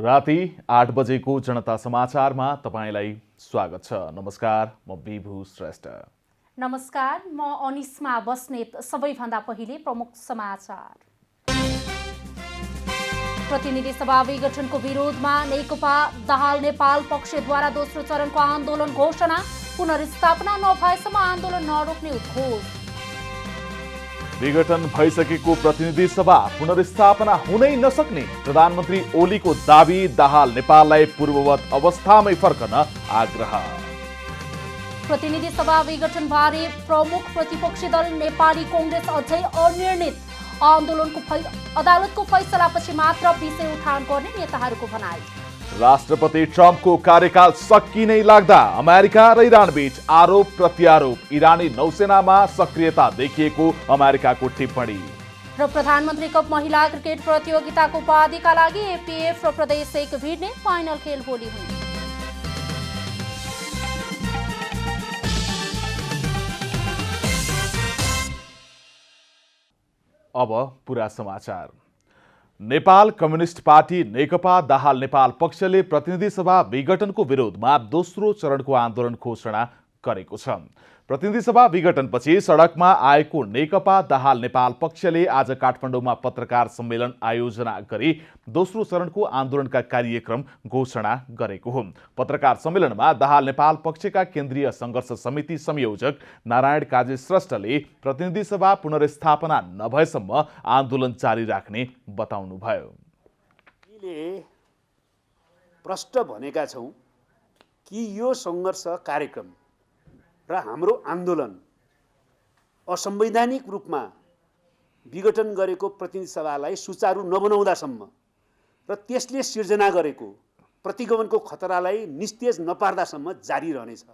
राति 8 बजेको जनता समाचारमा तपाईलाई स्वागत छ। नमस्कार, म विभु श्रेष्ठ। नमस्कार, म अनिस्मा बस्नेत। सबैभन्दा पहिले प्रमुख समाचार। प्रतिनिधि सभा विघटनको विरोधमा नेकपा दाहाल नेपाल पक्षद्वारा दोस्रो चरणको आन्दोलन घोषणा। पुनर्स्थापना नभएसम्म आन्दोलन नरोक्ने उद्घोष। विघटन भइसकेको प्रतिनिधि सभा पुनर्स्थापना हुनै नसक्ने प्रधानमन्त्री ओलीको दाबी। दाहाल नेपाललाई पूर्ववत अवस्थामै फर्कन आग्रह। प्रतिनिधि सभा विघटन बारे प्रमुख प्रतिपक्षी दल नेपाली कांग्रेस अझै अनिर्णित। अदालतको फैसलापछि मात्र विषय उठान गर्ने नेताहरूको भनाइ। राष्ट्रपति ट्रम्पको कार्यकाल सकिनै लाग्दा अमेरिका र इरान बीच आरोप प्रत्यारोप। इरानी नौसेनामा सक्रियता देखिएको अमेरिकाको टिप्पणी। र प्रधानमन्त्री कप महिला क्रिकेट प्रतियोगिताको उपाधिका लागि एपीएफ र प्रदेश 1 भिड्ने। फाइनल खेल भोलि हुने। अब पूरा समाचार। नेपाल कम्युनिस्ट पार्टी नेकपा दाहाल नेपाल पक्षले प्रतिनिधि सभा विघटनको विरोधमा दोस्रो चरणको आन्दोलन घोषणा गरेको छ। प्रतिनिधि सभा विघटनपछि सडकमा आएको नेकपा दाहाल नेपाल पक्षले आज काठमाडौँमा पत्रकार सम्मेलन आयोजना गरी दोस्रो चरणको आन्दोलनका कार्यक्रम घोषणा गरेको हो। पत्रकार सम्मेलनमा दाहाल नेपाल पक्षका केन्द्रीय संघर्ष समिति संयोजक नारायण काजी श्रेष्ठले प्रतिनिधि सभा पुनर्स्थापना नभएसम्म आन्दोलन जारी राख्ने बताउनुभयो। प्रष्ट भनेका छौं कि यो संघर्ष कार्यक्रम र हाम्रो आन्दोलन असंवैधानिक रूपमा विघटन गरेको प्रतिनिधि सभालाई सुचारू नबनाउँदासम्म र त्यसले सिर्जना गरेको प्रतिगमनको खतरालाई निस्तेज नपार्दासम्म जारी रहनेछ।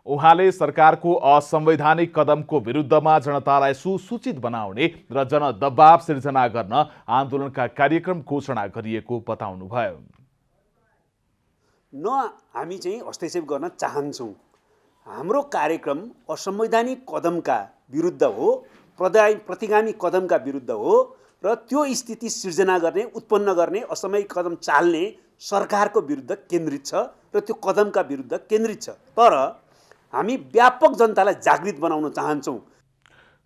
उहाँले सरकारको असंवैधानिक कदमको विरुद्धमा जनतालाई सुसूचित बनाउने र जनदबाव सिर्जना गर्न आन्दोलनका कार्यक्रम घोषणा गरिएको बताउनुभयो। हामी चाहिँ हस्तक्षेप गर्न चाहन्छौँ। हाम्रो कार्यक्रम असंवैधानिक कदमका विरुद्ध हो, प्रतिगामी कदमका विरुद्ध हो र त्यो स्थिति सिर्जना गर्ने, उत्पन्न गर्ने, असमयिक कदम चाल्ने सरकारको विरुद्ध केन्द्रित छ र त्यो कदमका विरुद्ध केन्द्रित छ। तर हामी व्यापक जनतालाई जागृत बनाउन चाहन्छौँ।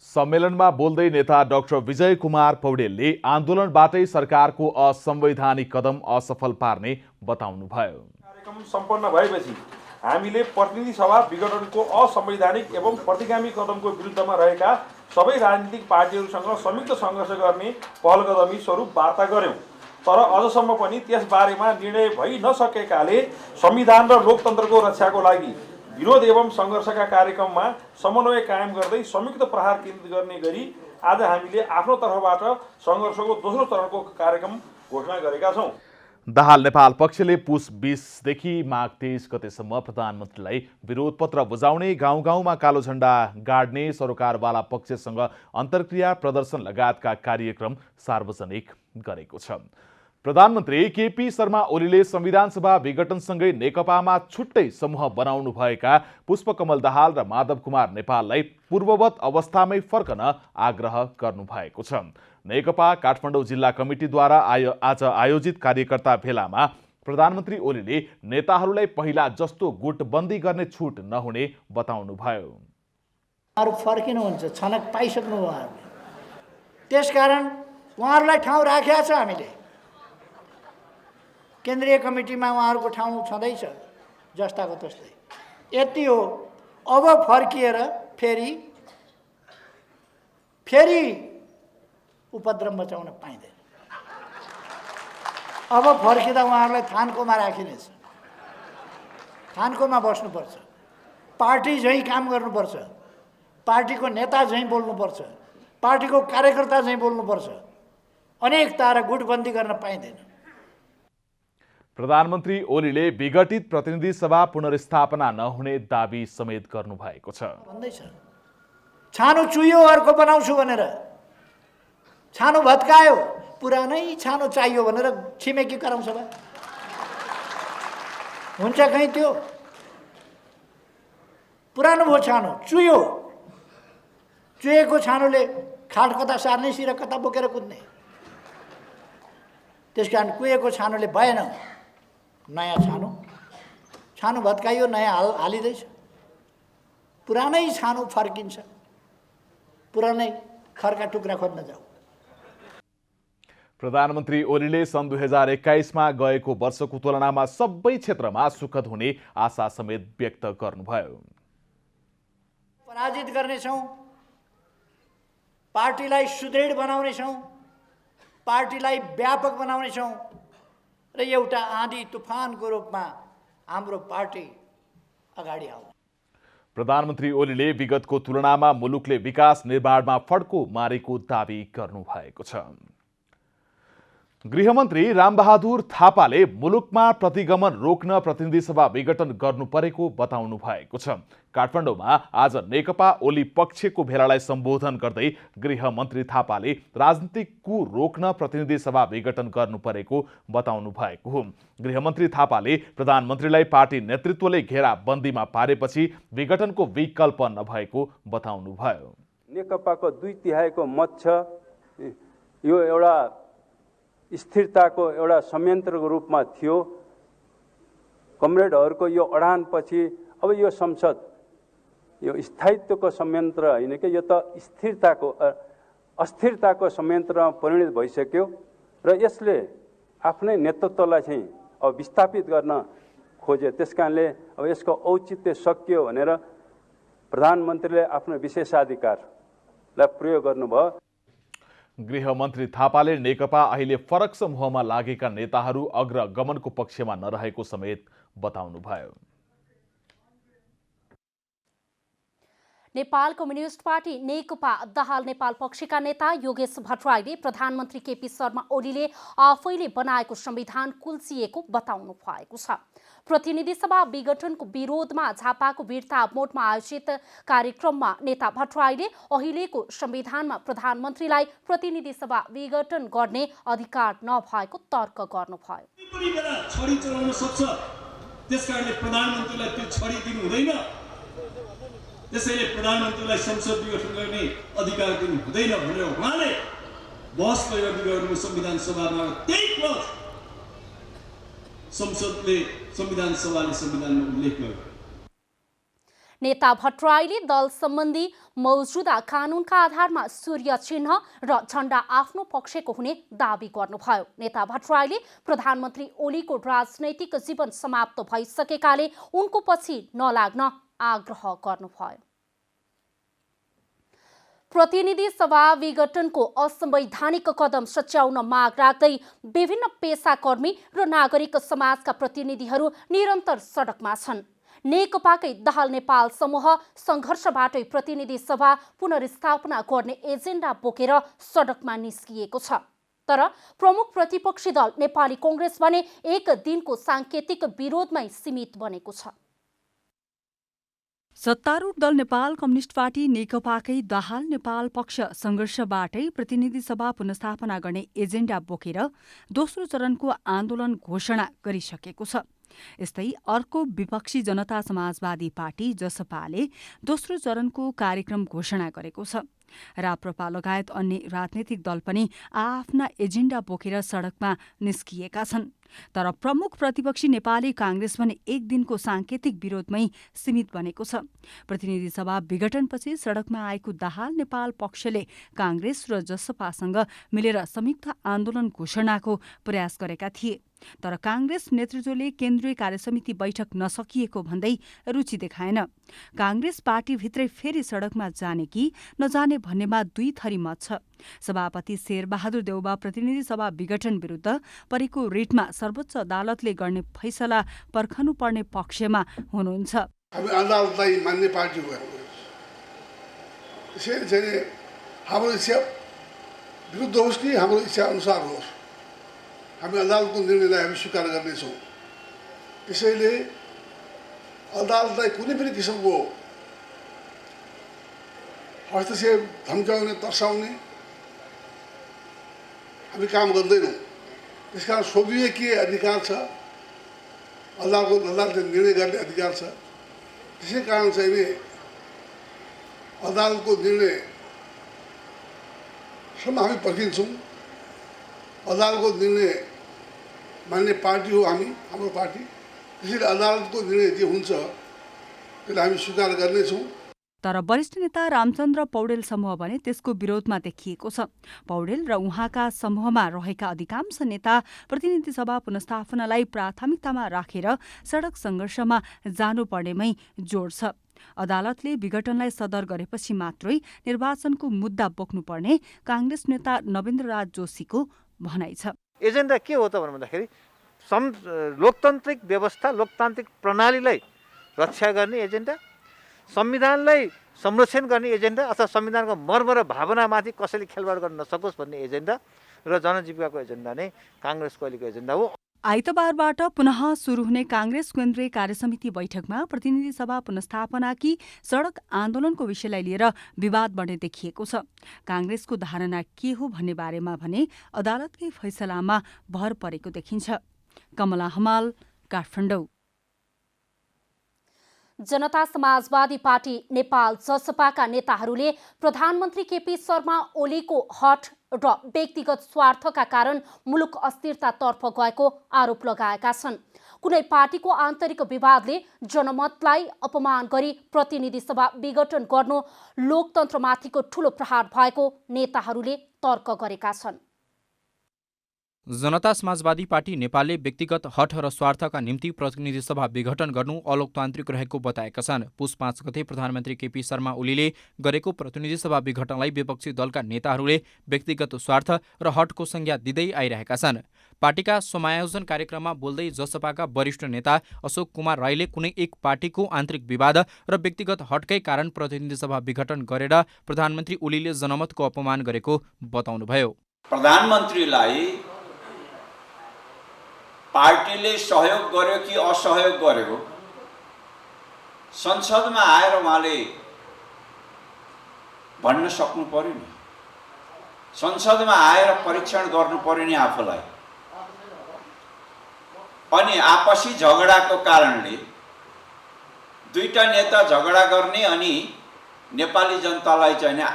सम्मेलनमा बोल्दै नेता डाक्टर विजय कुमार पौडेलले आन्दोलनबाटै सरकारको असंवैधानिक कदम असफल पार्ने बताउनुभयो। कार्यक्रम सम्पन्न भएपछि हामीले प्रतिनिधि सभा विघटनको असंवैधानिक एवं प्रतिगामी कदमको विरुद्धमा रहेका सबै राजनीतिक पार्टीहरूसँग संयुक्त सङ्घर्ष गर्ने पहलकदमी स्वरूप वार्ता गर्यौं। तर अझसम्म पनि त्यसबारेमा निर्णय भइ नसकेकाले संविधान र लोकतन्त्रको रक्षाको लागि विरोध एवं सङ्घर्षका कार्यक्रममा समन्वय कायम गर्दै संयुक्त प्रहार केन्द्रित गर्ने गरी आज हामीले आफ्नो तर्फबाट सङ्घर्षको दोस्रो चरणको कार्यक्रम घोषणा गरेका छौँ। दाहाल नेपाल पक्षले पुस 20 देखि माघ 23 गतेसम्म प्रधानमन्त्रीलाई विरोध पत्र बुझाउने, गाउँ गाउँमा कालो झण्डा गाड्ने, सरोकारवाला पक्षसँग अन्तर्क्रिया प्रदर्शन लगायतका कार्यक्रम सार्वजनिक गरेको छ। प्रधानमन्त्री केपी शर्मा ओलीले संविधान सभा विघटनसँगै नेकपामा छुट्टै समूह बनाउनु भएका पुष्पकमल दाहाल र माधव कुमार नेपाललाई पूर्ववत अवस्थामै फर्कन आग्रह गर्नुभएको छ। नेकपा काठमाडौँ जिल्ला कमिटीद्वारा आज आयोजित कार्यकर्ता भेलामा प्रधानमन्त्री ओलीले नेताहरूलाई पहिला जस्तो गुटबन्दी गर्ने छुट नहुने बताउनुभयो। फर्किनुहुन्छ, छनक पाइसक्नु उहाँहरूले, त्यसकारण उहाँहरूलाई ठाउँ राखेका छ। हामीले केन्द्रीय कमिटीमा उहाँहरूको ठाउँ छँदैछ जस्ताको तस्तै। यति हो, अब फर्किएर फेरि उपद्रव मचाउन पाइँदैन। अब फर्किँदा उहाँहरूलाई थानकोमा राखिनेछ। थानकोमा बस्नुपर्छ, पार्टी झैँ काम गर्नुपर्छ, पार्टीको नेता झैँ बोल्नुपर्छ, पार्टीको कार्यकर्ता झैँ बोल्नुपर्छ। अनेकता र गुटबन्दी गर्न पाइँदैन। प्रधानमन्त्री ओलीले विघटित प्रतिनिधि सभा पुनर्स्थापना नहुने दाबी समेत गर्नुभएको छ। भन्दैछ छानो चुयो अर्को बनाउँछु भनेर, छानो भत्कायो, पुरानै छानो चाहियो भनेर छिमेकी कराउँछ भए हुन्छ कहीँ। त्यो पुरानो भयो छानो, चुयो, चुहेको छानोले खाट कता सार्ने, सिर कता बोकेर कुद्ने। त्यस कारण कुहेको छानोले भएन, नयाँ छानो भत्काइयो, नयाँ हालिँदैछ। पुरानै छानो फर्किन्छ, पुरानै खरका टुक्रा खोज्न जाऊ। प्रधानमन्त्री ओलीले सन् 2021मा गएको वर्षको तुलनामा सबै क्षेत्रमा सुखद हुने आशा समेत व्यक्त गर्नुभयो। पराजित गर्नेछौँ, पार्टीलाई सुदृढ बनाउनेछौँ, पार्टीलाई व्यापक बनाउनेछौँ र एउटा आँधी तुफानको रूपमा हाम्रो पार्टी अगाडि आउँछ। प्रधानमन्त्री ओलीले विगतको तुलनामा मुलुकले विकास निर्माणमा फड्को मारेको दावी गर्नुभएको छ। गृहमन्त्री रामबहादुर थापाले मुलुकमा प्रतिगमन रोक्न प्रतिनिधि सभा विघटन गर्नु परेको बताउनु भएको छ। काठमाडौँमा आज नेकपा ओली पक्षको भेलालाई सम्बोधन गर्दै गृहमन्त्री थापाले राजनीतिक कु रोक्न प्रतिनिधि सभा विघटन गर्नु परेको बताउनु भएको हो। गृहमन्त्री थापाले प्रधानमन्त्रीलाई पार्टी नेतृत्वले घेराबन्दीमा पारेपछि विघटनको विकल्प नभएको बताउनुभयो। नेकपाको 2/3 मत छ। यो एउटा स्थिरताको एउटा संयन्त्रको रूपमा थियो। कमरेडहरूको यो अडानपछि अब यो संसद यो स्थायित्वको संयन्त्र होइन कि यो त अस्थिरताको संयन्त्रमा परिणत भइसक्यो र यसले आफ्नै नेतृत्वलाई चाहिँ अब विस्थापित गर्न खोजे। त्यसकारणले अब यसको औचित्य सकियो भनेर प्रधानमन्त्रीले आफ्नो विशेषाधिकारलाई प्रयोग गर्नुभयो। गृहमन्त्री थापाले नेकपा अहिले फरक समूहमा लागेका नेताहरू अग्रगमनको पक्षमा नरहेको समेत बताउनुभयो। नेपाल कम्युनिस्ट पार्टी नेकपा दाहाल नेपाल पक्षका नेता योगेश भट्टराईले प्रधानमन्त्री केपी शर्मा ओलीले आफैले बनाएको संविधान कुल्चिएको बताउनु भएको छ। प्रतिनिधि सभा विघटनको विरोधमा झापाको वीरता मोडमा आयोजित कार्यक्रममा नेता भट्टराईले अहिलेको संविधानमा प्रधानमन्त्रीलाई प्रतिनिधि सभा विघटन गर्ने अधिकार नभएको तर्क गर्नुभयो। त्यसकारणले प्रधानमन्त्रीलाई त्यो छडी दिनु हुँदैन, त्यसैले प्रधानमन्त्रीलाई संसद विघटन गर्ने अधिकार दिनु हुँदैन भनेर उहाँले बहस गर्नुभयो संविधान सभामा। त्यही क्लज संसदले संविधान सभाले संविधानमा उल्लेख गर्यो। नेता भट्टराईले दल सम्बन्धी मौजुदा कानूनका आधारमा सूर्य चिन्ह र झण्डा आफ्नो पक्षको हुने दावी गर्नुभयो। नेता भट्टराईले प्रधानमन्त्री ओलीको राजनैतिक जीवन समाप्त भइसकेकाले उनको पछि नलाग्न आग्रह गर्नुभयो। प्रतिनिधि सभा विघटनको असंवैधानिक कदम सच्याउन माग राख्दै विभिन्न पेसाकर्मी र नागरिक समाजका प्रतिनिधिहरू निरन्तर सडकमा छन्। नेकपाकै दाहाल नेपाल समूह संघर्षबाटै प्रतिनिधि सभा पुनर्स्थापना गर्ने एजेन्डा बोकेर सडकमा निस्किएको छ। तर प्रमुख प्रतिपक्षी दल नेपाली कांग्रेस भने एक दिनको सांकेतिक विरोधमै सीमित बनेको छ। सत्तारूढ दल नेपाल कम्युनिस्ट पार्टी नेकपाकै दाहाल नेपाल पक्ष संघर्षबाटै प्रतिनिधि सभा पुनर्स्थापना गर्ने एजेन्डा बोकेर दोस्रो चरणको आन्दोलन घोषणा गरिसकेको छ। यस्तै अर्को विपक्षी जनता समाजवादी पार्टी जसपाले दोस्रो चरणको कार्यक्रम घोषणा गरेको छ। राप्रपा लगायत अन्य राजनैतिक दल पनि आफ्ना एजेन्डा बोकेर सडकमा निस्किएका छन्। तर प्रमुख प्रतिपक्षी नेपाली कांग्रेस भने एक दिनको सांकेतिक विरोधमै सीमित बनेको छ। प्रतिनिधि सभा विघटनपछि सडकमा आएको दाहाल नेपाल पक्षले कांग्रेस र जसपासँग मिलेर संयुक्त आन्दोलन घोषणाको प्रयास गरेका थिए। तर कांग्रेस नेतृत्वले केन्द्रीय कार्यसमिति बैठक नसकिएको भन्दै रुचि देखाएन। कांग्रेस पार्टीभित्रै फेरि सडकमा जाने कि नजाने भन्नेमा दुई थरी मत छ। सभापति शेरबहादुर देउबा प्रतिनिधि सभा विघटन विरुद्ध परेको रिटमा सर्वोच्च अदालतले गर्ने फैसला पर्खनुपर्ने पक्षमा हुनुहुन्छ। हामी अदालतलाई मान्ने पार्टी हो। त्यसैले हाम्रो इच्छा विरुद्ध होस् कि हाम्रो इच्छा अनुसार होस्, हामी अदालतको निर्णयलाई हामी स्वीकार गर्नेछौँ। त्यसैले अदालतलाई कुनै पनि किसिमको हस्तक्षेप, धम्काउने, तर्साउने हामी काम गर्दैनौँ। त्यसकारण स्वविवेकीय अधिकार छ, अदालतले निर्णय गर्ने अधिकार छ। त्यसै कारण चाहिँ अदालतको निर्णयसम्म हामी पर्खिन्छौँ। अदालतको निर्णय मान्ने पार्टी हो हाम्रो पार्टी। त्यसैले अदालतको निर्णय जे हुन्छ त्यसलाई हामी स्वीकार गर्नेछौँ। तर वरिष्ठ नेता रामचन्द्र पौडेल समूह भने त्यसको विरोधमा देखिएको छ। पौडेल र उहाँका समूहमा रहेका अधिकांश नेता प्रतिनिधि सभा पुनर्स्थापनालाई प्राथमिकतामा राखेर सडक सङ्घर्षमा जानुपर्नेमै जोड छ। अदालतले विघटनलाई सदर गरेपछि मात्रै निर्वाचनको मुद्दा बोक्नुपर्ने काङ्ग्रेस नेता नवेन्द्र राज जोशीको भनाइ छ। एजेन्डा के हो त भन्दाखेरि लोकतान्त्रिक व्यवस्था, लोकतान्त्रिक प्रणालीलाई रक्षा गर्ने एजेन्डा, संविधानलाई संरक्षण गर्ने एजेन्डा अथवा संविधानको मर्म र भावनामाथि कसैले खेलवाड गर्न नसकोस् भन्ने एजेन्डा र जनजीविकाको एजेन्डा नै काङ्ग्रेसको अहिलेको एजेन्डा हो। आइतबारबाट पुनः सुरु हुने काङ्ग्रेस केन्द्रीय कार्यसमिति बैठकमा प्रतिनिधि सभा पुनर्स्थापनाकी सडक आन्दोलनको विषयलाई लिएर विवाद बढ्ने देखिएको छ। काङ्ग्रेसको धारणा के हो भन्ने बारेमा भने अदालतकै फैसलामा भर परेको देखिन्छ। कमला हमाल, काठमाडौँ। जनता समाजवादी पार्टी नेपाल जसपाका नेताहरूले प्रधानमन्त्री केपी शर्मा ओलीको हट र व्यक्तिगत स्वार्थका कारण मुलुक अस्थिरतातर्फ गएको आरोप लगाएका छन्। कुनै पार्टीको आन्तरिक विवादले जनमतलाई अपमान गरी प्रतिनिधि सभा विघटन गर्नु लोकतन्त्रमाथिको ठूलो प्रहार भएको नेताहरूले तर्क गरेका छन्। जनता समाजवादी पार्टी नेपालले व्यक्तिगत हठ र स्वार्थका निम्ति प्रतिनिधि सभा विघटन गर्नु अलोकतान्त्रिक रहेको बताएका छन्। पुस 5 गते प्रधानमन्त्री केपी शर्मा ओलीले गरेको प्रतिनिधि सभा विघटनलाई विपक्षी दलका नेताहरूले व्यक्तिगत स्वार्थ र हठको संज्ञा दिँदै आइरहेका छन्। पार्टीका समायोजन कार्यक्रममा बोल्दै जसपाका वरिष्ठ नेता अशोक कुमार राईले कुनै एक पार्टीको आन्तरिक विवाद र व्यक्तिगत हटकै कारण प्रतिनिधि सभा विघटन गरेर प्रधानमन्त्री ओलीले जनमतको अपमान गरेको बताउनुभयो। प्रधानमन्त्रीलाई पार्टीले सहयोग गर्यो कि असहयोग गर्यो, संसदमा आएर उहाँले भन्न सक्नु पर्यो नि। संसदमा आएर परीक्षण गर्नु पर्यो नि आफूलाई। अनि आपसी झगडाको कारणले दुईटा नेता झगडा गर्ने अनि नेपाली जनतालाई चाहिँ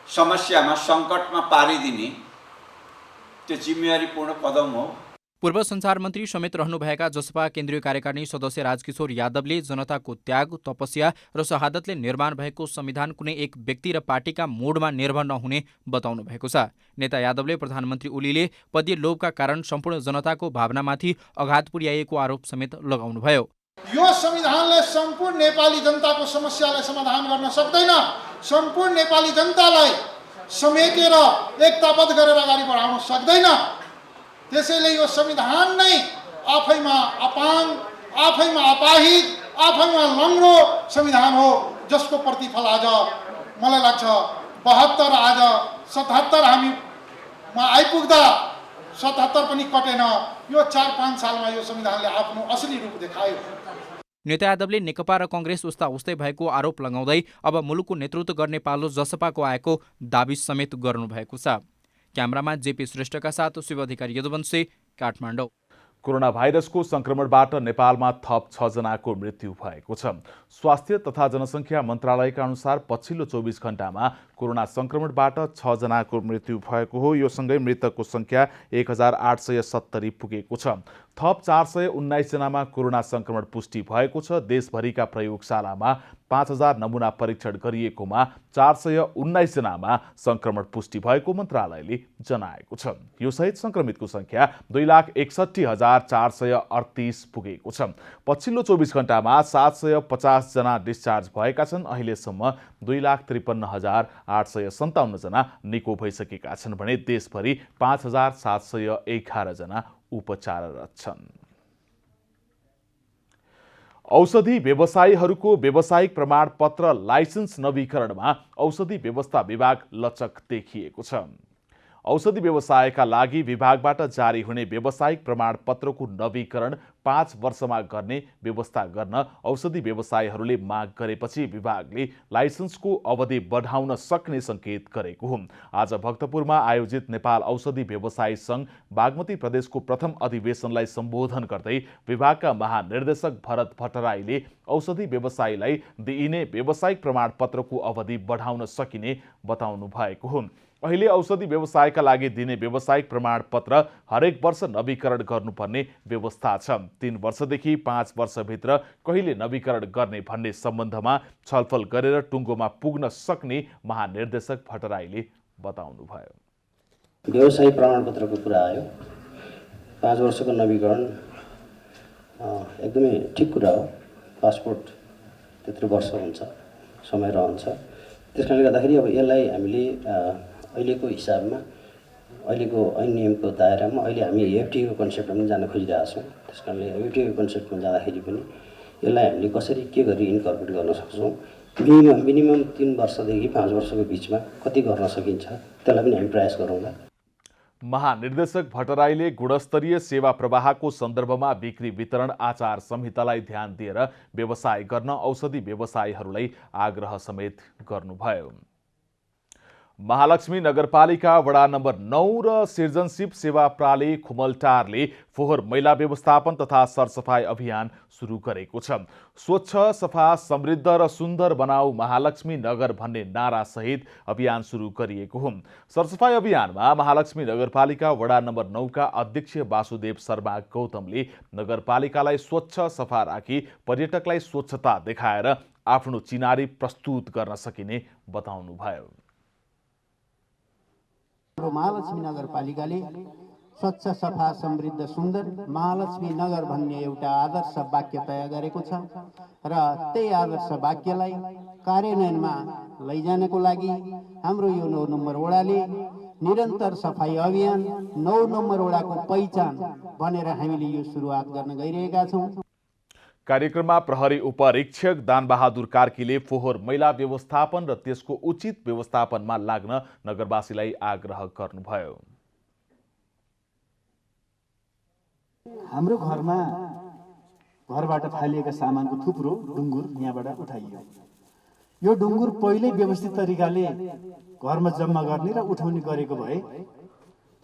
समस्यामा सङ्कटमा पारिदिने त्यो जिम्मेवारीपूर्ण कदम हो। पूर्व संचार मन्त्री समेत रहनुभएका जसपा केन्द्रीय कार्यकारिणी सदस्य राजकिशोर यादवले जनताको त्याग, तपस्या र शहादतले निर्माण भएको संविधान कुनै एक व्यक्ति र पार्टीका मोडमा निर्भर नहुने बताउनु भएको छ। नेता यादवले प्रधानमन्त्री ओलीले पदीय लोभका कारण सम्पूर्ण जनताको भावनामाथि आघात पुर्याएको आरोप समेत लगाउनुभयो। यो संविधानले सम्पूर्ण नेपाली जनताको समस्यालाई समाधान गर्न सक्दैन। सम्पूर्ण नेपाली जनतालाई समेटेर एकताबद्ध गरेर अगाडि बढाउन सक्दैन। त्यसैले यो संविधान नै आफैमा अपाङ्ग, आफैमा अपाहिज, आफैमा लङ्गडो संविधान हो, जसको प्रतिफल आज मलाई लाग्छ 72 आज 77 हामीमा आइपुग्दा 77 पनि कटेन। यो 4-5 सालमा यो संविधानले आफ्नो असली रूप देखायो। नेता यादवले नेकपा र काङ्ग्रेस उस्ता उस्तै भएको आरोप लगाउँदै अब मुलुकको नेतृत्व गर्ने पालो जसपाको आएको दाबी समेत गर्नुभएको छ। क्यामेरामा जेपी श्रेष्ठका साथ शिव अधिकारी यदुवंशी, काठमाडौँ। कोरोना भाइरसको संक्रमणबाट नेपालमा थप 6 जनाको मृत्यु भएको छ। स्वास्थ्य तथा जनसङ्ख्या मन्त्रालयका अनुसार पछिल्लो 24 घण्टामा कोरोना संक्रमणबाट 6 जनाको मृत्यु भएको हो। यो सँगै मृतकको संख्या 1870 पुगेको छ। थप 419 जनामा कोरोना संक्रमण पुष्टि भएको छ। देशभरिका प्रयोगशालामा 5000 नमुना परीक्षण गरिएकोमा 419 जनामा संक्रमण पुष्टि भएको मन्त्रालयले जनाएको छ। यो सहित संक्रमितको संख्या 2,61,438 पुगेको छ। पछिल्लो 24 घण्टामा 750 जना डिस्चार्ज भएका छन्। अहिलेसम्म 2,53,857 जना निको भइसकेका छन् भने देशभरि 5,711 जना उपचाररत छन्। औषधि व्यवसायीहरूको व्यावसायिक प्रमाणपत्र लाइसेन्स नवीकरणमा औषधि व्यवस्था विभाग लचक देखिएको छ। औषधि व्यवसायका लागि विभागबाट जारी हुने व्यावसायिक प्रमाणपत्रको नवीकरण 5 वर्षमा गर्ने व्यवस्था गर्न औषधि व्यवसायीहरूले माग गरेपछि विभागले लाइसेन्सको अवधि बढाउन सक्ने सङ्केत गरेको हो। आज भक्तपुरमा आयोजित नेपाल औषधि व्यवसायी सङ्घ बागमती प्रदेशको प्रथम अधिवेशनलाई सम्बोधन गर्दै विभागका महानिर्देशक भरत भट्टराईले औषधि व्यवसायीलाई दिइने व्यावसायिक प्रमाणपत्रको अवधि बढाउन सकिने बताउनु भएको हो। अहिले औषधि व्यवसायका लागि दिने व्यावसायिक प्रमाणपत्र हरेक वर्ष नवीकरण गर्नुपर्ने व्यवस्था छ। 3 वर्षदेखि 5 वर्षभित्र कहिले नवीकरण गर्ने भन्ने सम्बन्धमा छलफल गरेर टुङ्गोमा पुग्न सक्ने महानिर्देशक भट्टराईले बताउनुभयो। व्यवसायिक प्रमाणपत्रको कुरा आयो। 5 वर्षको नवीकरण एकदमै ठिक कुरा हो। पासपोर्ट त्यत्रो वर्ष हुन्छ, समय रहन्छ। त्यसकारणले गर्दाखेरि अब यसलाई हामीले अहिलेको हिसाबमा, अहिलेको ऐन नियमको दायरामा अहिले हामी एफटीको कन्सेप्टमा पनि जान खोजिरहेका छौँ। त्यसकारणले एफटीको कन्सेप्टमा जाँदाखेरि पनि यसलाई हामीले कसरी के गरी इन्कर्पोरेट गर्न सक्छौँ, मिनिमम 3 वर्षदेखि 5 वर्षको बिचमा कति गर्न सकिन्छ त्यसलाई पनि हामी प्रयास गरौँला। महानिर्देशक भट्टराईले गुणस्तरीय सेवा प्रवाहको सन्दर्भमा बिक्री वितरण आचार संहितालाई ध्यान दिएर व्यवसाय गर्न औषधि व्यवसायीहरूलाई आग्रह समेत गर्नुभयो। महालक्ष्मी नगरपालिका वडा नम्बर 9 र सिटिजनशिप सेवा प्राली खुमलटारले फोहोर मैला व्यवस्थापन तथा सरसफाई अभियान सुरु गरेको छ। स्वच्छ, सफा, समृद्ध र सुन्दर बनाऊ महालक्ष्मी नगर भन्ने नारा सहित अभियान सुरु गरिएको हो। सरसफाई अभियानमा महालक्ष्मी नगरपालिका वडा नम्बर 9 का अध्यक्ष वासुदेव शर्मा गौतमले नगरपालिकालाई स्वच्छ सफा राखी पर्यटकलाई स्वच्छता देखाएर आफ्नो चिनारी प्रस्तुत गर्न सकिने बताउनुभयो। महालक्ष्मी नगरपालिकाले स्वच्छ, सफा, समृद्ध, सुन्दर महालक्ष्मी नगर भन्ने एउटा आदर्श वाक्य तय गरेको छ र त्यही आदर्श वाक्यलाई कार्यान्वयनमा लैजानको लागि हाम्रो यो 9 नम्बर वडाले निरन्तर सफाई अभियान 9 नम्बर वडाको पहिचान भनेर हामीले यो सुरुवात गर्न गइरहेका छौँ। कार्यक्रममा प्रहरी उपरीक्षक दानबहादुर कार्कीले फोहोर मैला व्यवस्थापन र त्यसको उचित व्यवस्थापनमा लाग्न नगरवासीलाई आग्रह गर्नुभयो। हाम्रो घरबाट फालिएका सामानको थुप्रो डुङ्गुर यहाँबाट उठाइयो। यो डुङ्गुर पहिल्यै व्यवस्थित तरिकाले घरमा जम्मा गर्ने र उठाउने गरेको भए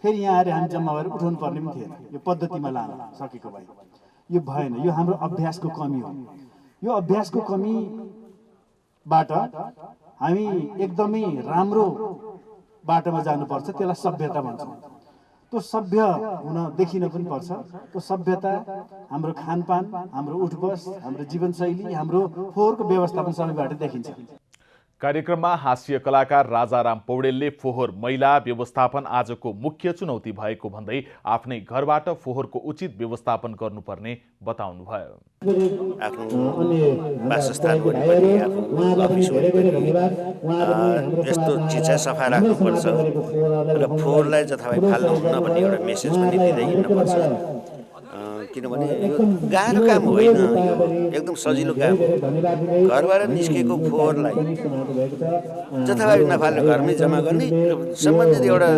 फेरि यहाँ आएर हामी जम्मा गरेर उठाउनु पर्ने पनि थिएन। यो पद्धतिमा लान सकेको भए यो भएन। यो हाम्रो अभ्यासको कमी हो। यो अभ्यासको कमीबाट हामी एकदमै राम्रो बाटोमा जानुपर्छ। त्यसलाई सभ्यता भन्छौँ। त्यो सभ्य हुन देखिन पनि पर्छ। त्यो सभ्यता हाम्रो खानपान, हाम्रो उठबस, हाम्रो जीवनशैली, हाम्रो फोहोरको व्यवस्थापन सबैबाट देखिन्छ। कार्यक्रममा हास्य कलाकार राजाराम पौडेलले फोहोर मैला व्यवस्थापन आजको मुख्य चुनौती भएको भन्दै आफ्नै घरबाट फोहोरको उचित व्यवस्थापन गर्नुपर्ने बताउनुभयो। आफ्नो वासस्थान वरिपरि, आफ्नो अफिस वरिपरि यस्तो चिज चाहिँ सफा राख्नुपर्छ र फोहोरलाई जथाभावी फाल्नु हुन्न भन्ने एउटा मेसेज पनि दिँदै हिँड्नुपर्छ। किनभने यो गाह्रो काम होइन, यो एकदम सजिलो काम हो। घरबाट निस्केको फोहोरलाई जथाभावी नफाल्ने घरमै जम्मा गर्ने, सम्बन्धित एउटा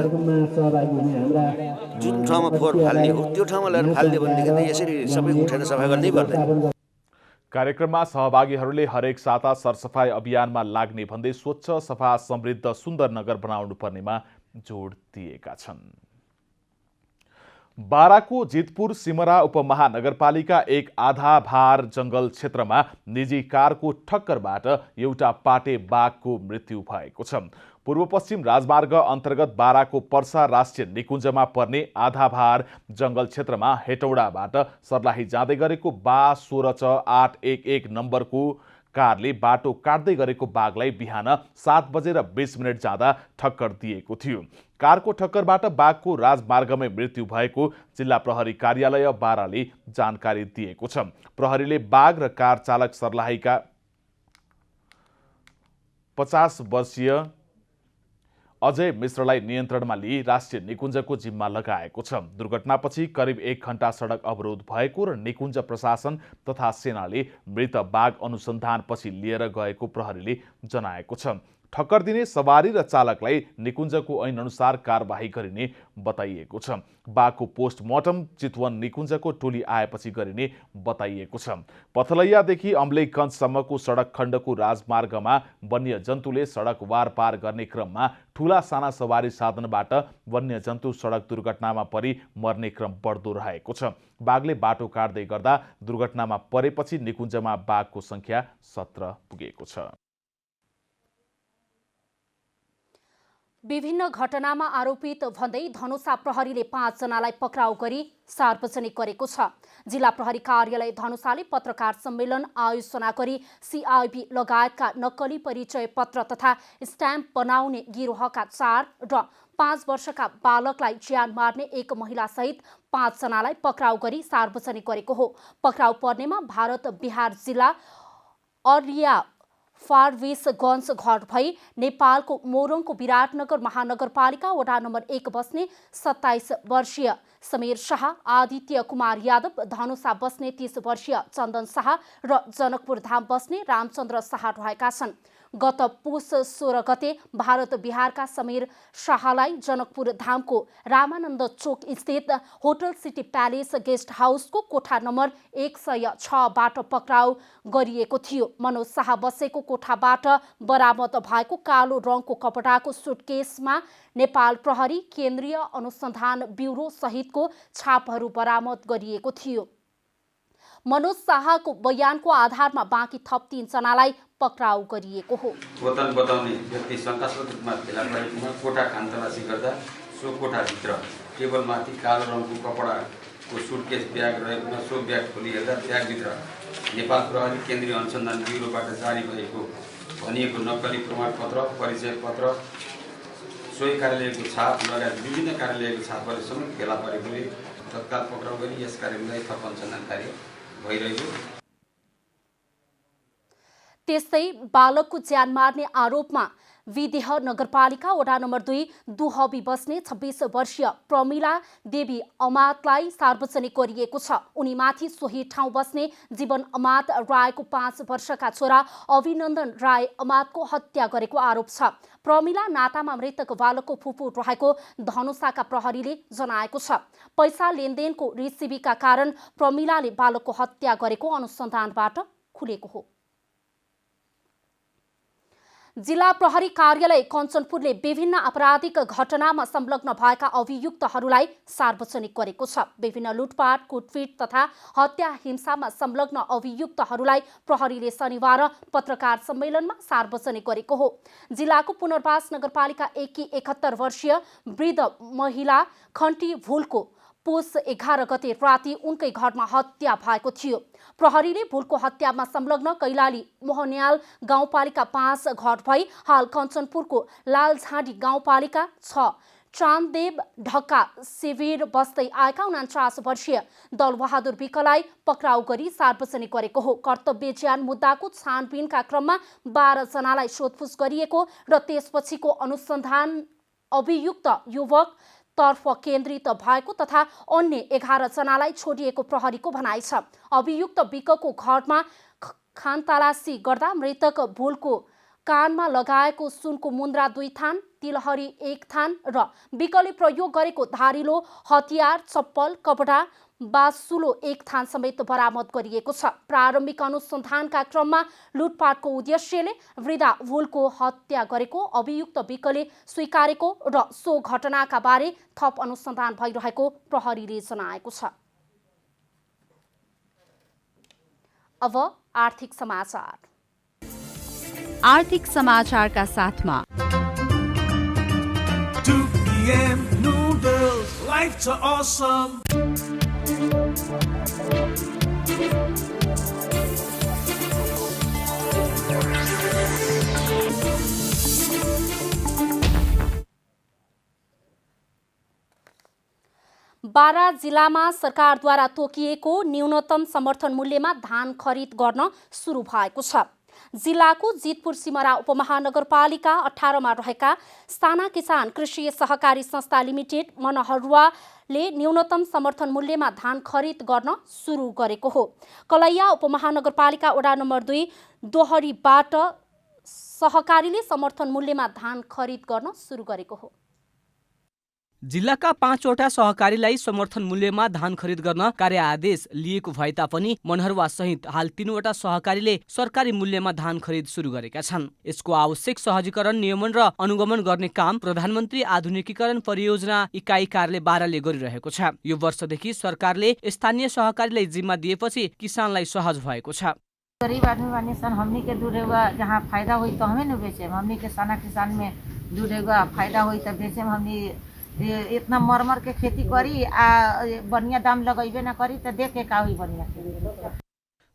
जुन ठाउँमा फोहोर फाल्ने हो त्यो ठाउँमा लगेर फालिदियो भनेदेखि त यसरी सबै उठेर सफा गर्नै पर्दैन। कार्यक्रममा सहभागीहरूले हरेक साता सरसफाई अभियानमा लाग्ने भन्दै स्वच्छ, सफा, समृद्ध, सुन्दर नगर बनाउनु पर्नेमा जोड दिएका छन्। बाराको जितपुर सिमरा उपमहानगरपालिका एक आधा भार जंगल क्षेत्रमा निजी कारको ठक्करबाट एउटा पाटे बाघको मृत्यु भएको छ। पूर्व पश्चिम राजमार्ग अन्तर्गत बाराको पर्सा राष्ट्रिय निकुञ्जमा पर्ने आधा भार जंगल क्षेत्रमा हेटौडाबाट सर्लाही जाँदै गरेको बा 16C811 नम्बरको कारले बाटो काट्दै गरेको बाघलाई बिहान 7:20 जाँदा ठक्कर दिएको थियो। कारको ठक्करबाट बाघको राजमार्गमै मृत्यु भएको जिल्ला प्रहरी कार्यालय बाराले जानकारी दिएको छ। प्रहरीले बाघ र कार चालक सर्लाहीका 50 वर्षीय अजय मिश्रलाई नियन्त्रणमा लिई राष्ट्रिय निकुञ्जको जिम्मा लगाएको छ। दुर्घटनापछि करिब 1 घण्टा सडक अवरोध भएको र निकुञ्ज प्रशासन तथा सेनाले मृत बाघ अनुसन्धानपछि लिएर गएको प्रहरीले जनाएको छ। ठक्कर दिने सवारी र चालकलाई निकुञ्जको ऐन अनुसार कारबाही गरिने बताइएको छ। बाघको पोस्टमार्टम चितवन निकुञ्जको टोली आएपछि गरिने बताइएको छ। पथलैयादेखि अम्लेखगञ्जसम्मको सडक खण्डको राजमार्गमा वन्यजन्तुले सडक वारपार गर्ने क्रममा ठूला साना सवारी साधनबाट वन्यजन्तु सडक दुर्घटनामा परि मर्ने क्रम बढ्दो रहेको छ। बाघले बाटो काट्दै गर्दा दुर्घटनामा परेपछि निकुञ्जमा बाघको संख्या 17 पुगेको छ। विभिन्न घटनामा आरोपित भन्दै धनुषा प्रहरीले 5 जनालाई पक्राउ गरी सार्वजनिक गरेको छ। जिल्ला प्रहरी कार्यालय धनुषाले पत्रकार सम्मेलन आयोजना गरी CIB लगायतका नक्कली परिचय पत्र तथा स्ट्याम्प बनाउने गिरोहका 4 र 5 वर्षका बालकलाई ज्यान मार्ने एक महिला सहित 5 जनालाई पक्राउ गरी सार्वजनिक गरेको हो। पक्राउ पर्नेमा भारत बिहार जिल्ला अरिया फारबिसगञ्ज घर भई नेपालको मोरङको विराटनगर महानगरपालिका वडा नम्बर 1 बस्ने 27 वर्षीय समीर शाह, आदित्य कुमार यादव, धनुषा बस्ने 30 वर्षीय चन्दन शाह र जनकपुर धाम बस्ने रामचन्द्र शाह रहेका छन्। गत पुस 16 गते भारत बिहारका समीर शाहलाई जनकपुर धामको रामानन्द चोक स्थित होटल सिटी प्यालेस गेस्ट हाउसको कोठा नम्बर 106बाट पक्राउ गरिएको थियो। मनोज शाह बसेको कोठाबाट बरामद भएको कालो रङको कपडाको सुटकेसमा नेपाल प्रहरी, केन्द्रीय अनुसन्धान ब्युरो सहितको छापहरू बरामद गरिएको थियो। मनोज शाहको बयानको आधारमा बाँकी थप 3 जनालाई पक्राउ गरिएको हो। बोतल बताउने व्यक्ति शङ्कास्पद रूपमा फेला परेकोमा कोठा खानतलासी गर्दा सो कोठाभित्र टेबलमाथि कालो रङको कपडाको सुटकेस ब्याग रहेकोमा सो ब्याग खोली हेर्दा ब्यागभित्र नेपाल प्रहरी, केन्द्रीय अनुसन्धान ब्युरोबाट जारी भएको भनिएको नक्कली प्रमाणपत्र, परिचय पत्र, सोही कार्यालयको छाप लगायत विभिन्न कार्यालयको छापहरू समेत फेला परेकोले तत्काल पक्राउ गरी यस कार्यलाई थप अनुसन्धान कार्य भइरहेको। त्यस्तै बालकको ज्यान मार्ने आरोपमा विदेह नगरपालिका वडा नम्बर 2 दुहबी बस्ने 26 वर्षीय प्रमिला देवी अमातलाई सार्वजनिक गरिएको छ। उनीमाथि सोही ठाउँ बस्ने जीवन अमात रायको 5 वर्षका छोरा अभिनन्दन राय अमातको हत्या गरेको आरोप छ। प्रमिला नातामा मृतक बालकको फुपू रहेको धनुषाका प्रहरीले जनाएको छ। पैसा लेनदेनको रिसिभीका कारण प्रमिलाले बालकको हत्या गरेको अनुसन्धानबाट खुलेको हो। जिल्ला प्रहरी कार्यालय कञ्चनपुरले विभिन्न आपराधिक घटनामा संलग्न भएका अभियुक्तहरूलाई सार्वजनिक गरेको छ। विभिन्न लुटपाट, कुटपिट तथा हत्या हिंसामा संलग्न अभियुक्तहरूलाई प्रहरीले शनिबार पत्रकार सम्मेलनमा सार्वजनिक गरेको हो। जिल्लाको पुनर्वास नगरपालिका 1 की 71 वर्षीय वृद्ध महिला खन्टी भुलको पुस 11 गते राति उनकै घरमा हत्या भएको थियो। प्रहरीले भुलको हत्यामा संलग्न कैलाली मोहन्याल गाउँपालिका 5 घर भई हाल कञ्चनपुरको लालझाडी गाउँपालिका 6 चान्ददेव ढक्का शिविर बस्दै आएका 49 वर्षीय दलबहादुर विकलाई पक्राउ गरी सार्वजनिक गरेको हो। कर्तव्य ज्यान मुद्दाको छानबिनका क्रममा 12 जनालाई सोधपुछ गरिएको र त्यसपछिको अनुसन्धान अभियुक्त युवक तर्फ केन्द्रित भएको तथा अन्य 11 जनालाई छोडिएको प्रहरीको भनाइ छ। अभियुक्त विकको घरमा खानतलासी गर्दा मृतक भुलको कानमा लगाएको सुनको मुन्द्रा 2 थान, तिलहरी 1 थान र विकले प्रयोग गरेको धारिलो हतियार, चप्पल, कपडा, बासुलो 1 थान समेत बरामद गरिएको छ। प्रारम्भिक अनुसन्धानका क्रममा लुटपाटको उद्देश्यले वृद्धा भुलको हत्या गरेको अभियुक्त विकले स्वीकारेको र सो घटनाका बारे थप अनुसन्धान भइरहेको प्रहरीले जनाएको छ। अब आर्थिक समाचार। आर्थिक समाचारका साथमा 2 PM noodles, life to awesome. Bara जिल्लामा सरकारद्वारा तोकिएको न्यूनतम समर्थन मूल्यमा धान खरिद गर्न सुरु भएको छ। जिल्लाको जितपुर सिमरा उपमहानगरपालिका 18 मा रहेका साना किसान कृषि सहकारी संस्था लिमिटेड मनहरुवाले न्यूनतम समर्थन मूल्यमा धान खरिद गर्न सुरु गरेको हो। कलैया उपमहानगरपालिका वडा नम्बर 2 दोहरीबाट सहकारीले समर्थन मूल्यमा धान खरिद गर्न सुरु गरेको हो। जिल्लाका 5 वटा सहकारीलाई समर्थन मूल्यमा धान खरिद गर्न कार्य आदेश लिएको भए तापनि मनहरुवा सहित हाल 3 वटा सहकारीले सरकारी मूल्यमा धान खरिद सुरु गरेका छन्। यसको आवश्यक सहजीकरण, नियमन र अनुगमन गर्ने काम प्रधानमन्त्री आधुनिकीकरण परियोजना इकाइ कार्यालय बाराले गरिरहेको छ। यो वर्षदेखि सरकारले स्थानीय सहकारीलाई जिम्मा दिएपछि किसानलाई सहज भएको छ। गरीब आदमी वाले सन हमनी के दूर हुआ, जहाँ फायदा हुई तो हमें न बेचे। हमनी के साना किसान में दूधेगा फायदा हुई तो बेचे में हमने इतना मर के खेती करी आ बढ़िया दाम लगेबे ना करी तो देख के का हुई बढ़िया।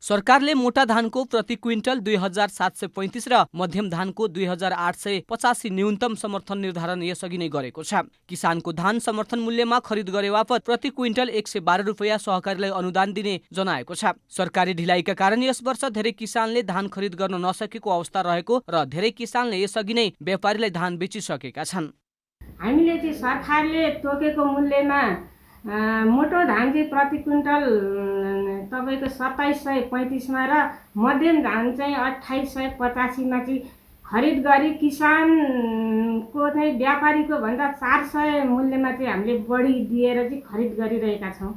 सरकारले मोटा धानको प्रति क्विन्टल 2735 र मध्यम धानको 2885 न्यूनतम समर्थन निर्धारण यसअघि नै गरेको छ। किसानको धान समर्थन मूल्यमा खरिद गरे बापत प्रति क्विन्टल 112 रुपैयाँ सहकारीलाई अनुदान दिने जनाएको छ। सरकारी ढिलाइका कारण यस वर्ष धेरै किसानले धान खरिद गर्न नसकेको अवस्था रहेको र धेरै किसानले यसअघि नै व्यापारीलाई धान बेचिसकेका छन्। हामीले चाहिँ सरकारले तोकेको मूल्यमा मोटो धान चाहिँ प्रति क्विन्टल तपाईँको 2735 र मध्यम धान चाहिँ 2885 चाहिँ खरिद गरी किसानको चाहिँ व्यापारीको भन्दा 400 मूल्यमा चाहिँ हामीले बढी दिएर चाहिँ खरिद गरिरहेका छौँ।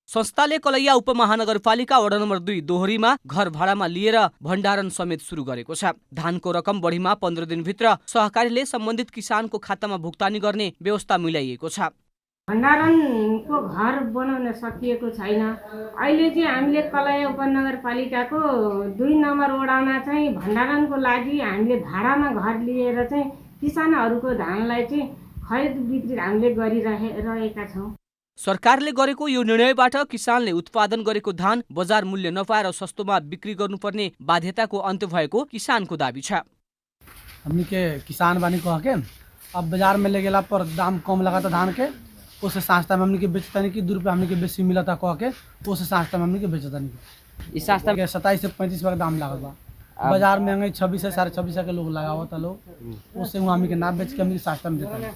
संस्थाले कलैया उपमहानगरपालिका वडा नम्बर 2 दोहोरीमा घर भाडामा लिएर भण्डारण समेत सुरु गरेको छ। धानको रकम बढीमा 15 दिनभित्र सहकारीले सम्बन्धित किसानको खातामा भुक्तानी गर्ने व्यवस्था मिलाइएको छ। भण्डारणको घर बनाउन सकिएको छैन। अहिले चाहिँ हामीले कलैया उपनगरपालिकाको 2 नम्बर वडामा चाहिँ भण्डारणको लागि हामीले भाडामा घर लिएर चाहिँ किसानहरूको धानलाई चाहिँ खरिद बिक्री हामीले गरिरहेका छौँ। सरकारले गरेको यो निर्णयबाट किसानले उत्पादन गरेको धान बजार मूल्य नपाएर सस्तोमा बिक्री गर्नुपर्ने बाध्यताको अन्त्य भएको किसानको दाबी छ। हमनी के किसान बानी कह के अब बाजार में ले गेला पर दाम कम लगाता धान के उससे सस्ता में हमनी के बेचता नहीं कि 2 रुपये हमनी के बेसी मिलता कह के उससे सस्ता में हमनी के बेचता नहीं। इस सस्ता के 27 से 35 का दाम लागल बा। बाजार में हमें 26 से 26.5 के लोग लगावता लोग उससे हमनी के ना बेच के हमनी के सस्ता में देता।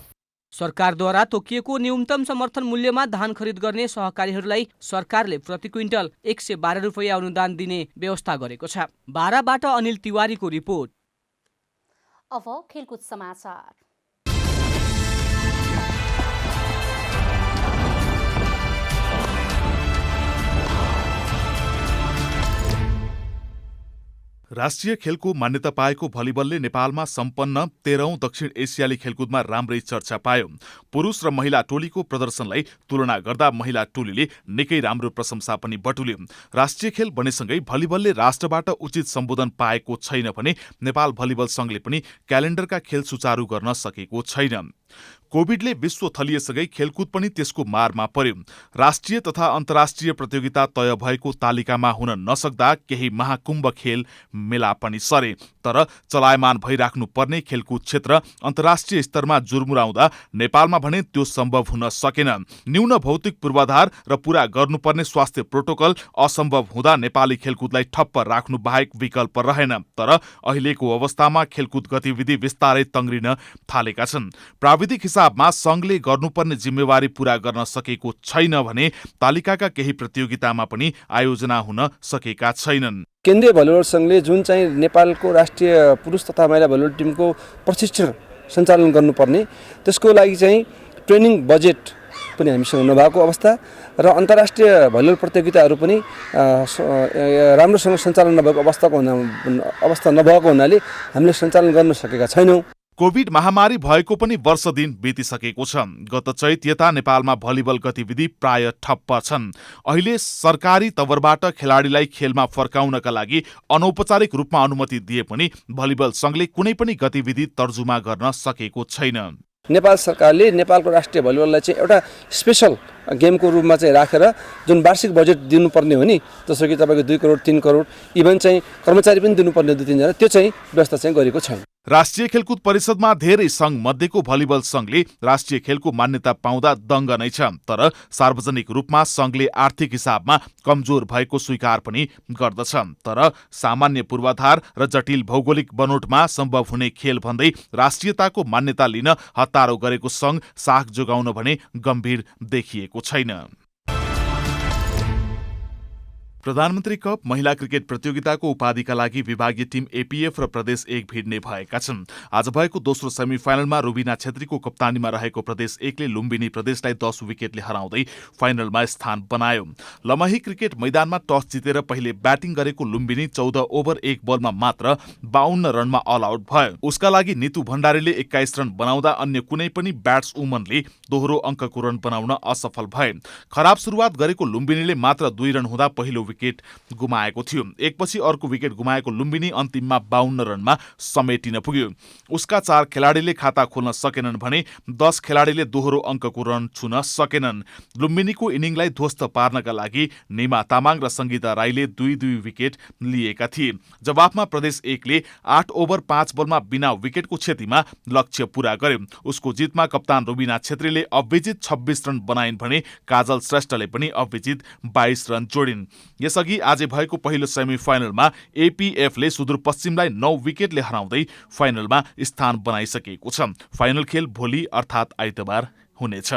सरकारद्वारा तोकिएको न्यूनतम समर्थन मूल्यमा धान खरिद गर्ने सहकारीहरूलाई सरकारले प्रति क्विन्टल 112 रुपैयाँ अनुदान दिने व्यवस्था गरेको छ। बाराबाट अनिल तिवारीको रिपोर्ट। अब खेलकुद समाचार। राष्ट्रिय खेलको मान्यता पाएको भलिबलले नेपालमा सम्पन्न 13औं दक्षिण एसियाली खेलकुदमा राम्रै चर्चा पायो। पुरुष र महिला टोलीको प्रदर्शनलाई तुलना गर्दा महिला टोलीले निकै राम्रो प्रशंसा पनि बटुल्यो। राष्ट्रिय खेल बनेसँगै भलिबलले राष्ट्रबाट उचित सम्बोधन पाएको छैन भने नेपाल भलिबल संघले पनि क्यालेण्डरका खेल सुचारू गर्न सकेको छैन। कोभिडले विश्व थलिएसँगै खेलकुद पनि त्यसको मारमा पर्यो। राष्ट्रिय तथा अन्तर्राष्ट्रिय प्रतियोगिता तय भएको तालिकामा हुन नसक्दा केही महाकुम्भ खेल मेला पनि सरे। तर चलायमान भइराख्नु पर्ने खेलकुद क्षेत्र अन्तर्राष्ट्रिय स्तरमा जुर्मुराउँदा नेपालमा भने त्यो सम्भव हुन सकेन। न्यून भौतिक पूर्वाधार र पूरा गर्नुपर्ने स्वास्थ्य प्रोटोकल असम्भव हुँदा नेपाली खेलकुदलाई ठप्प राख्नु बाहेक विकल्प रहेन। तर अहिलेको अवस्थामा खेलकुद गतिविधि बिस्तारै तङ्ग्रिन थालेका छन्। प्राविधिक हिसाबमा संघले गर्नुपर्ने जिम्मेवारी पूरा गर्न सकेको छैन भने तालिकाका केही प्रतियोगितामा पनि आयोजना हुन सकेका छैनन्। केन्द्रीय भलिबल संघले जुन चाहिँ नेपालको राष्ट्रिय पुरुष तथा महिला भलिबल टिमको प्रशिक्षण सञ्चालन गर्नुपर्ने त्यसको लागि चाहिँ ट्रेनिङ बजेट पनि हामीसँग नभएको अवस्था र अन्तर्राष्ट्रिय भलिबल प्रतियोगिताहरू पनि राम्रोसँग सञ्चालन नभएको अवस्था नभएको हुनाले हामीले सञ्चालन गर्न सकेका छैनौँ। कोभिड महामारी भएको पनि वर्ष दिन बितिसकेको छ। गत चैत यता नेपालमा भलिबल गतिविधि प्राय ठप्प छन्। अहिले सरकारी तवरबाट खेलाडीलाई खेलमा फर्काउनका लागि अनौपचारिक रूपमा अनुमति दिए पनि भलिबल संघले कुनै पनि गतिविधि तर्जुमा गर्न सकेको छैन। नेपाल सरकारले नेपालको राष्ट्रिय भलिबललाई चाहिँ एउटा स्पेशल गेमको रूपमा चाहिँ राखेर जुन वार्षिक बजेट दिनुपर्ने हो नि, जस्तो कि तपाईँको 2 करोड 3 करोड इभन चाहिँ कर्मचारी पनि दिनुपर्ने 2-3 जना, त्यो चाहिँ व्यवस्था चाहिँ गरेको छैन। राष्ट्रिय खेलकुद परिषदमा धेरै संघ मध्येको भलिबल संघले राष्ट्रिय खेलको मान्यता पाउँदा दङ्ग नै छ। तर सार्वजनिक रूपमा संघले आर्थिक हिसाबमा कमजोर भएको स्वीकार पनि गर्दछ। तर सामान्य पूर्वाधार र जटिल भौगोलिक बनोटमा सम्भव हुने खेल भन्दै राष्ट्रियताको मान्यता लिन हतारो गरेको संघ साख जोगाउन भने गम्भीर देखिएको छैन। प्रधानमन्त्री कप महिला क्रिकेट प्रतियोगिताको उपाधिका लागि विभागीय टिम एपीएफ र प्रदेश 1 भिड्ने भएका छन्। आज भएको दोस्रो सेमिफाइनलमा रुबिना छेत्रीको कप्तानीमा रहेको प्रदेश 1 ले लुम्बिनी प्रदेशलाई 10 विकेटले हराउँदै फाइनलमा स्थान बनायो। लमही क्रिकेट मैदानमा टस जितेर पहिले ब्याटिङ गरेको लुम्बिनी 14 ओभर 1 बलमा मात्र 52 रनमा अल आउट भयो। उसका लागि नितु भण्डारीले 21 रन बनाउँदा अन्य कुनै पनि ब्याट्सवुमनले दोहोरो अङ्कको रन बनाउन असफल भए। खराब सुरुवात गरेको लुम्बिनीले मात्र 2 रन हुँदा पहिलो विकेट गुमाएको थियो। एकपछि अर्को विकेट गुमाएको लुम्बिनी अन्तिममा 52 रनमा समेटिन पुग्यो। उसका 4 खेलाडीले खाता खोल्न सकेनन् भने 10 खेलाडीले दोहोरो अङ्कको रन छुन सकेनन्। लुम्बिनीको इनिङलाई ध्वस्त पार्नका लागि निमा तामाङ र सङ्गीता राईले 2-2 विकेट लिएका थिए। जवाफमा प्रदेश 1ले 8 ओभर 5 बलमा बिना विकेटको क्षतिमा लक्ष्य पूरा गर्यो। उसको जितमा कप्तान रुबिना छेत्रीले अविजित 26 रन बनाइन् भने काजल श्रेष्ठले पनि अविजित 22 रन जोडिन्। यसअघि आज भएको पहिलो सेमिफाइनलमा एपीएफले सुदूरपश्चिमलाई 9 विकेटले हराउँदै फाइनलमा स्थान बनाइसकेको छ। फाइनल खेल भोलि अर्थात् आइतबार हुनेछ।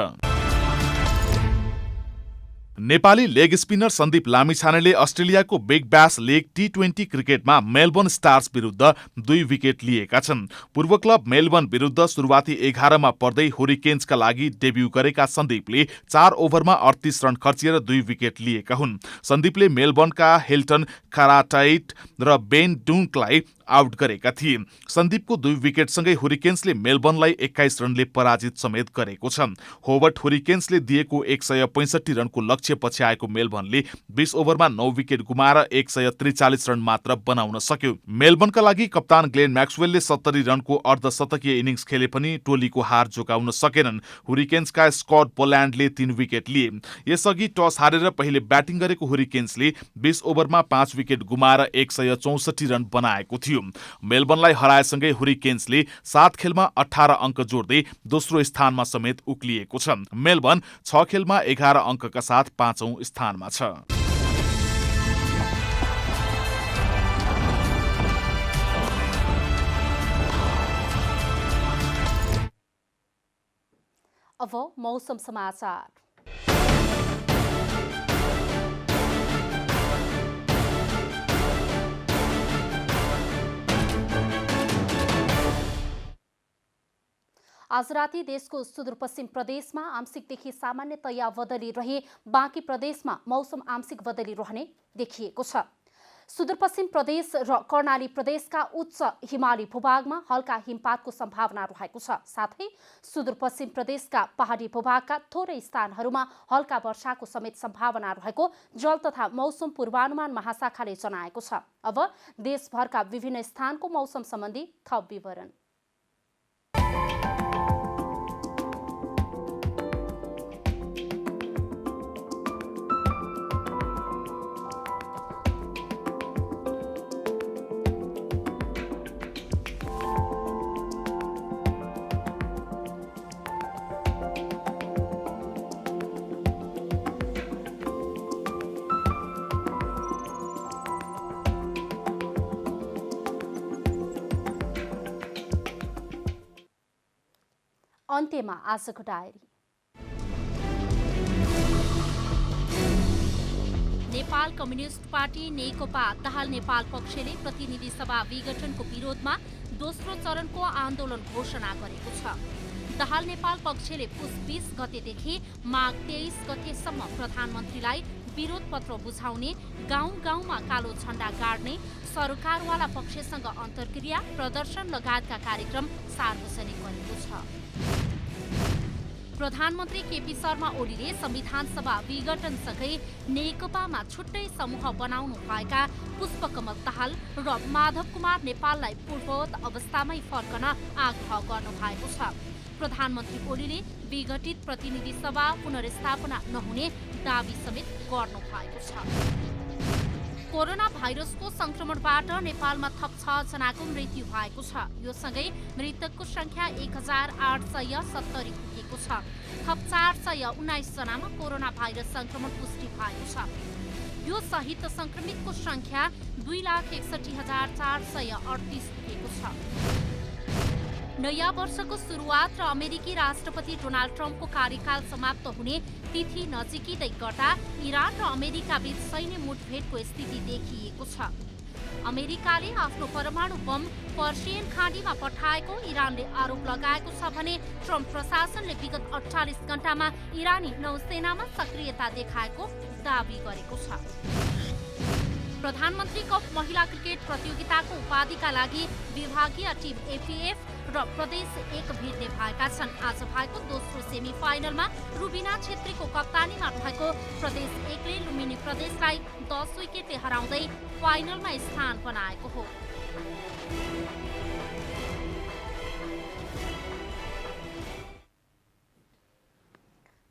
नेपाली लेग स्पिनर सन्दीप लामिछानेले अस्ट्रेलियाको बिग ब्यास लिग टी20 क्रिकेटमा मेलबर्न स्टार्स विरुद्ध 2 विकेट लिएका छन्। पूर्व क्लब मेलबर्न विरुद्ध सुरुवाती 11मा पर्दै हुरिकेन्सका लागि डेब्यू गरेका सन्दीपले 4 ओभरमा 38 रन खर्चिएर 2 विकेट लिएका हुन्। सन्दीपले मेलबर्नका हेल्टन खाराटाइट र बेन डुङ्कलाई आउट गरेका थिए। सन्दीपको 2 विकेटसँगै हुरिकेन्सले मेलबर्नलाई 21 रनले पराजित समेत गरेको छ। होवर्ट हुरिकेन्सले दिएको 165 रनको लक्ष्य पछ्याएको मेलबर्नले 20 ओभरमा 9 विकेट गुमाएर 143 रन मात्र बनाउन सक्यो। मेलबर्नका लागि कप्तान ग्लेन म्याक्सवेलले 70 रनको अर्धशतकीय इनिङ्स खेले पनि टोलीको हार जोगाउन सकेनन्। हुरिकेन्सका स्कट बोल्यान्डले 3 विकेट लिए। यसअघि टस हारेर पहिले ब्याटिङ गरेको हुरिकेन्सले 20 ओभरमा 5 विकेट गुमाएर 164 रन बनाएको थियो। मेलबर्नलाई हराएसँगै हुरिकेन्सले 7 खेलमा 18 अङ्क जोड्दै दोस्रो स्थानमा समेत उक्लिएको छ। मेलबर्न 6 खेलमा 11 अङ्कका साथ 5औं स्थानमा छ। अब मौसम समाचार। आज राति देशको सुदूरपश्चिम प्रदेशमा आंशिकदेखि सामान्यतया बदली रहे बाँकी प्रदेशमा मौसम आंशिक बदली रहने देखिएको छ। सुदूरपश्चिम प्रदेश र कर्णाली प्रदेशका उच्च हिमाली भूभागमा हल्का हिमपातको सम्भावना रहेको छ। साथै सुदूरपश्चिम प्रदेशका पहाडी भूभागका थोरै स्थानहरूमा हल्का वर्षाको समेत सम्भावना रहेको जल तथा मौसम पूर्वानुमान महाशाखाले जनाएको छ। अब देशभरका विभिन्न स्थानको मौसम सम्बन्धी थप विवरण। अन्त्यमा आजको डायरी। नेपाल कम्युनिस्ट पार्टी नेकपा दाहाल नेपाल पक्षले प्रतिनिधि सभा विघटनको विरोधमा दोस्रो चरणको आन्दोलन घोषणा गरेको छ। दाहाल नेपाल पक्षले पुस 20 गतेदेखि माघ 23 गतेसम्म प्रधानमन्त्रीलाई विरोध पत्र बुझाउने, गाउँ गाउँमा कालो झण्डा गाड्ने, सरकारवाला पक्षसँग अन्तर्क्रिया, प्रदर्शन लगायतका कार्यक्रम सार्वजनिक गरेको छ। प्रधानमन्त्री केपी शर्मा ओलीले संविधान सभा विघटनसँगै नेकपामा छुट्टै समूह बनाउनु भएका पुष्पकमल दाहाल र माधव कुमार नेपाललाई पूर्ववत अवस्थामै फर्कन आग्रह गर्नु भएको छ। प्रधानमन्त्री ओलीले विघटित प्रतिनिधि सभा पुनर्स्थापना नहुने दावी समेत गर्नु भएको छ। कोरोना भाइरसको संक्रमणबाट नेपालमा थप 6 जनाको मृत्यु भएको छ। यो सँगै मृतकको संख्या 1870 पुगेको छ। थप 419 जनामा कोरोना भाइरस संक्रमण पुष्टि भएको छ। यो सहित संक्रमितको संख्या 2,61,438 पुगेको छ। नयाँ वर्षको सुरुवात र अमेरिकी राष्ट्रपति डोनाल्ड ट्रम्पको कार्यकाल समाप्त हुने तिथि नजिकिँदै गर्दा इरान र अमेरिका बीच सैन्य मुठभेडको स्थिति देखिएको छ। अमेरिकाले आफ्नो परमाणु बम पर्सियन खाडीमा पठाएको इरानले आरोप लगाएको छ भने ट्रम्प प्रशासनले विगत 48 घण्टामा इरानी नौसेनामा सक्रियता देखाएको दावी गरेको छ। प्रधानमन्त्री कप महिला क्रिकेट प्रतियोगिताको उपाधिका लागि विभागीय टिम एपीएफ र प्रदेश 1 भिड्ने भएका छन्। आज भएको दोस्रो सेमी फाइनलमा रुबिना छेत्रीको कप्तानीमा रहेको प्रदेश 1ले लुम्बिनी प्रदेशलाई 10 विकेटले हराउँदै फाइनलमा स्थान बनाएको हो।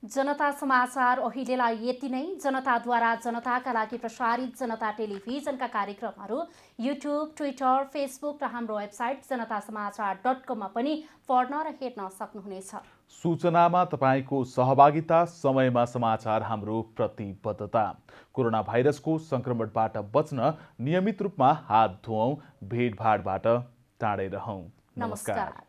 जनता समाचार अहिलेलाई यति नै। जनताद्वारा जनताका लागि प्रसारित जनता टेलिभिजनका कार्यक्रमहरू युट्युब, ट्विटर, फेसबुक र हाम्रो वेबसाइट जनतासमाचार.com मा पनि पढ्न र हेर्न सक्नुहुनेछ। सूचनामा तपाईको सहभागिता, समयमा समाचार हाम्रो प्रतिबद्धता। कोरोना भाइरसको संक्रमणबाट बच्न नियमित रूपमा हात धुऔं, भेटभाडबाट टाढै रहौं। नमस्कार।